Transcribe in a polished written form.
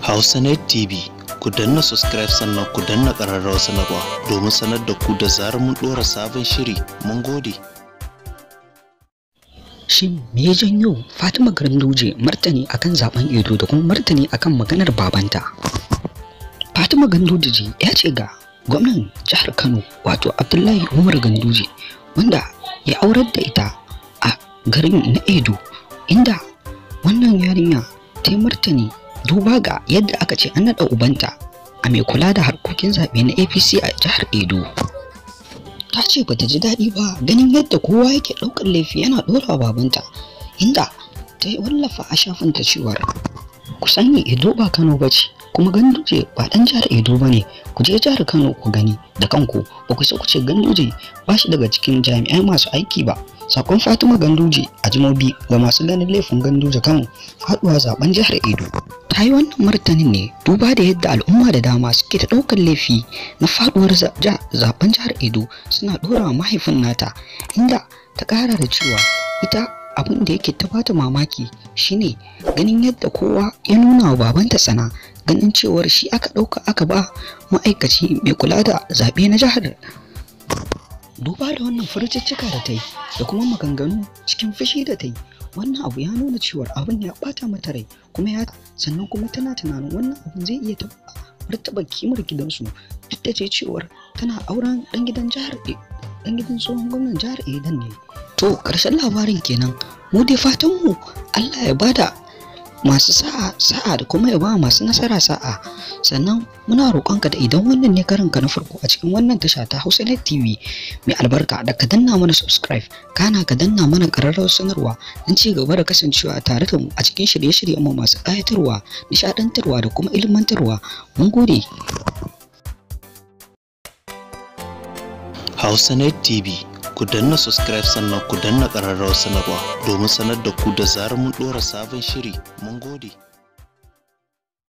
Hausanet TV, ku danna subscribe sannan ku danna ƙararrawar sanarwa domin sanar da ku da zarar mun ɗora sabon shiri. Mun gode. Shin me ya janyo Fatima Ganduje martani akan zaben Edo da kuma martani akan maganar babanta? Fatima Ganduje ya ce ga gwamnan jihar Kano wato Abdullahi Umar Ganduje wanda ya aurar da ita a garin na Edo, inda wannan yarinya ta yi martani duba ga yadda aka ce an naɗa ubanta a mai kula da harkokin zaɓe na APC a jihar Edo. Ta ce bata ji daɗi ba ganin yadda kowa yake ɗaukar laifi yana ɗora babanta, inda ta wallafa a shafinta cewa ku sani Edo ba Kano ba ce, kuma Ganduje ba ɗan jihar Edo ba ne. Ku je jihar Kano ku gani da kanku, ba ku ku ce Ganduje ba shi daga cikin jami'ai masu aiki ba. Sakon Fatima Ganduje a Jimobi ga masu ganin laifin Ganduje kan faɗuwa zaben jihar Edo. Ta yi wannan martanin ne duba da yadda al'umma da dama suke ta ɗaukar laifi na faɗuwar zaben jihar Edo suna ɗora wa mahaifin nata, inda ta ƙara da cewa ita abin da yake ta bata mamaki shine ganin yadda kowa ya nuna wa babanta tsana, ganin cewar shi aka ɗauka aka ba ma'aikaci mai kula da zaɓe na jihar. Duba da wannan furciccika da ta yi da kuma maganganu cikin fushi da ta yi, wannan abu ya nuna cewar abin ya bata mata rai, kuma sannan kuma tana tunanin wannan abin zai iya martaba kimar gidansu, duk da cewar tana auren dan gidan tsohon gwamnan jihar Edo ne. To karshen labarin kenan, mu dai fatan mu Allah ya bada masu sa'a da kuma ya ba masu nasara sa'a. Sannan muna roƙonka da idan wannan ne karanka na farko a cikin wannan tasha ta Hausanet TV mai albarka, da ka danna mana subscribe, kana ka danna mana ƙararrawar sanarwa don ci gaba da kasancewa tare da mu a cikin shirye-shiryen mu masu ƙayatarwa, nishaɗantarwa da kuma ilmantarwa. Mun gode. Hausanet TV, ku danna subscribe sannan ku danna ƙararrawar sanarwa domin sanar da ku da zarar mun ɗora sabon shiri. Mun gode.